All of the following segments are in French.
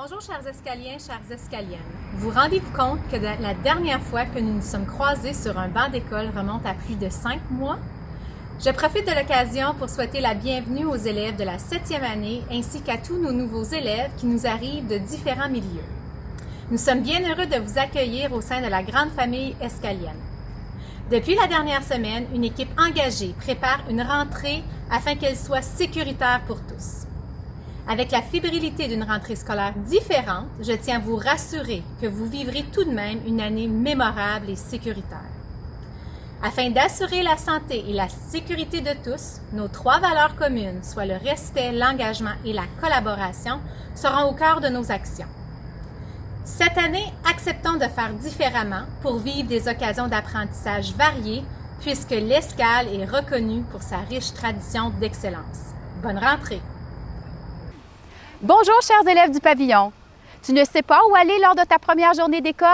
Bonjour chers escaliens, chères escaliennes. Vous rendez-vous compte que la dernière fois que nous nous sommes croisés sur un banc d'école remonte à plus de 5 mois? Je profite de l'occasion pour souhaiter la bienvenue aux élèves de la 7e année ainsi qu'à tous nos nouveaux élèves qui nous arrivent de différents milieux. Nous sommes bien heureux de vous accueillir au sein de la grande famille escalienne. Depuis la dernière semaine, une équipe engagée prépare une rentrée afin qu'elle soit sécuritaire pour tous. Avec la fébrilité d'une rentrée scolaire différente, je tiens à vous rassurer que vous vivrez tout de même une année mémorable et sécuritaire. Afin d'assurer la santé et la sécurité de tous, nos 3 valeurs communes, soit le respect, l'engagement et la collaboration, seront au cœur de nos actions. Cette année, acceptons de faire différemment pour vivre des occasions d'apprentissage variées, puisque l'Escale est reconnue pour sa riche tradition d'excellence. Bonne rentrée! Bonjour, chers élèves du pavillon. Tu ne sais pas où aller lors de ta première journée d'école?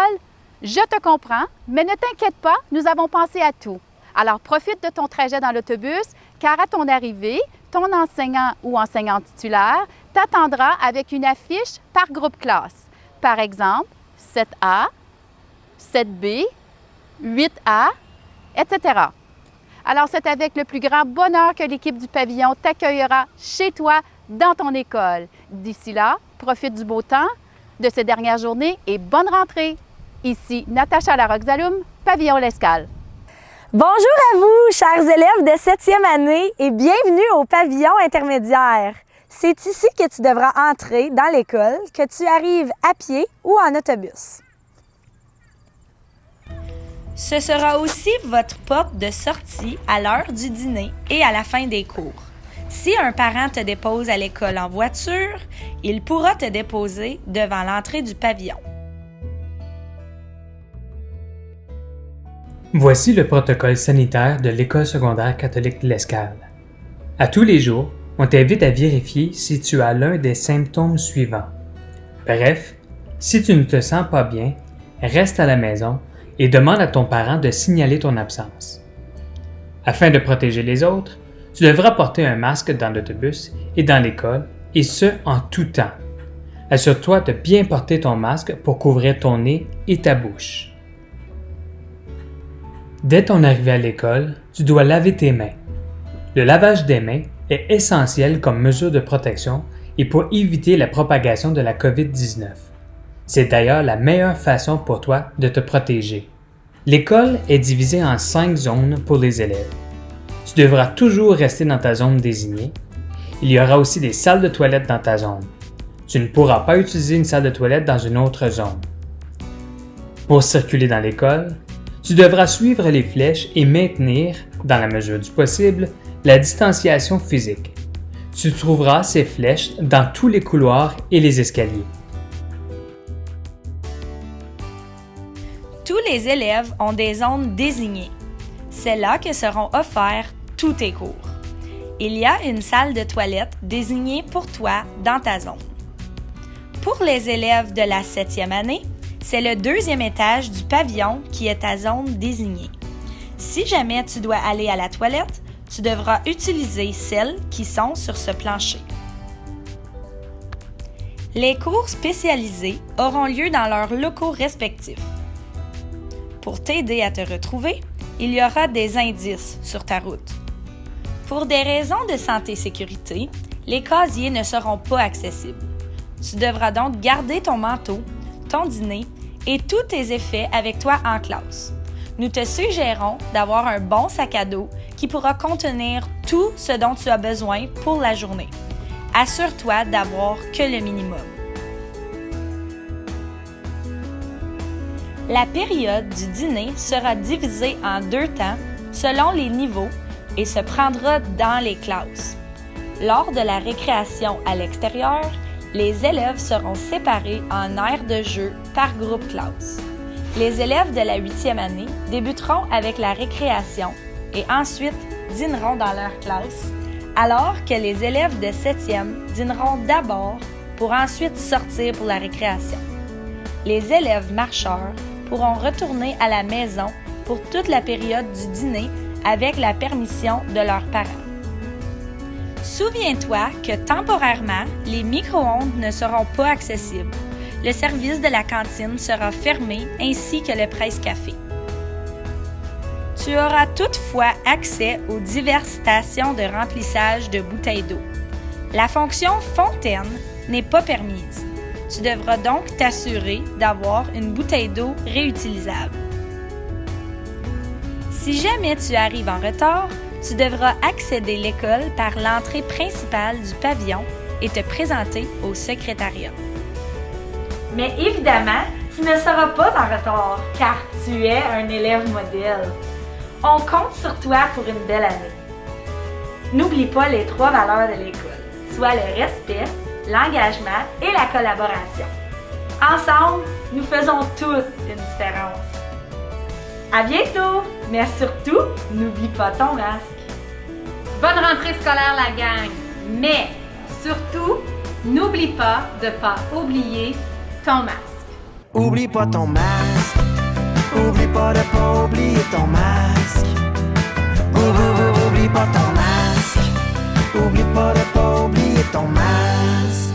Je te comprends, mais ne t'inquiète pas, nous avons pensé à tout. Alors, profite de ton trajet dans l'autobus, car à ton arrivée, ton enseignant ou enseignante titulaire t'attendra avec une affiche par groupe classe. Par exemple, 7A, 7B, 8A, etc. Alors, c'est avec le plus grand bonheur que l'équipe du pavillon t'accueillera chez toi dans ton école. D'ici là, profite du beau temps, de ces dernières journées et bonne rentrée! Ici Natacha Larocque-Zaloum, Pavillon l'Escale. Bonjour à vous, chers élèves de 7e année et bienvenue au pavillon intermédiaire. C'est ici que tu devras entrer dans l'école, que tu arrives à pied ou en autobus. Ce sera aussi votre porte de sortie à l'heure du dîner et à la fin des cours. Si un parent te dépose à l'école en voiture, il pourra te déposer devant l'entrée du pavillon. Voici le protocole sanitaire de l'École secondaire catholique de l'Escale. À tous les jours, on t'invite à vérifier si tu as l'un des symptômes suivants. Bref, si tu ne te sens pas bien, reste à la maison et demande à ton parent de signaler ton absence. Afin de protéger les autres, tu devras porter un masque dans l'autobus et dans l'école, et ce, en tout temps. Assure-toi de bien porter ton masque pour couvrir ton nez et ta bouche. Dès ton arrivée à l'école, tu dois laver tes mains. Le lavage des mains est essentiel comme mesure de protection et pour éviter la propagation de la COVID-19. C'est d'ailleurs la meilleure façon pour toi de te protéger. L'école est divisée en 5 zones pour les élèves. Tu devras toujours rester dans ta zone désignée. Il y aura aussi des salles de toilette dans ta zone. Tu ne pourras pas utiliser une salle de toilette dans une autre zone. Pour circuler dans l'école, tu devras suivre les flèches et maintenir, dans la mesure du possible, la distanciation physique. Tu trouveras ces flèches dans tous les couloirs et les escaliers. Tous les élèves ont des zones désignées. C'est là que seront offerts tous tes cours. Il y a une salle de toilette désignée pour toi dans ta zone. Pour les élèves de la 7e année, c'est le 2e étage du pavillon qui est ta zone désignée. Si jamais tu dois aller à la toilette, tu devras utiliser celles qui sont sur ce plancher. Les cours spécialisés auront lieu dans leurs locaux respectifs. Pour t'aider à te retrouver, il y aura des indices sur ta route. Pour des raisons de santé-sécurité, les casiers ne seront pas accessibles. Tu devras donc garder ton manteau, ton dîner et tous tes effets avec toi en classe. Nous te suggérons d'avoir un bon sac à dos qui pourra contenir tout ce dont tu as besoin pour la journée. Assure-toi d'avoir que le minimum. La période du dîner sera divisée en 2 temps selon les niveaux et se prendra dans les classes. Lors de la récréation à l'extérieur, les élèves seront séparés en aires de jeu par groupe classe. Les élèves de la 8e année débuteront avec la récréation et ensuite dîneront dans leur classe, alors que les élèves de 7e dîneront d'abord pour ensuite sortir pour la récréation. Les élèves marcheurs pourront retourner à la maison pour toute la période du dîner avec la permission de leurs parents. Souviens-toi que temporairement, les micro-ondes ne seront pas accessibles. Le service de la cantine sera fermé ainsi que le presse-café. Tu auras toutefois accès aux diverses stations de remplissage de bouteilles d'eau. La fonction fontaine n'est pas permise. Tu devras donc t'assurer d'avoir une bouteille d'eau réutilisable. Si jamais tu arrives en retard, tu devras accéder à l'école par l'entrée principale du pavillon et te présenter au secrétariat. Mais évidemment, tu ne seras pas en retard car tu es un élève modèle. On compte sur toi pour une belle année. N'oublie pas les 3 valeurs de l'école, soit le respect, l'engagement et la collaboration. Ensemble, nous faisons toute une différence. À bientôt, mais surtout, n'oublie pas ton masque. Bonne rentrée scolaire, la gang! Mais surtout, n'oublie pas de ne pas oublier ton masque. Oublie pas ton masque. Oublie pas de pas oublier ton masque. Oublie pas ton masque. Oublie pas de pas oublier ton masque.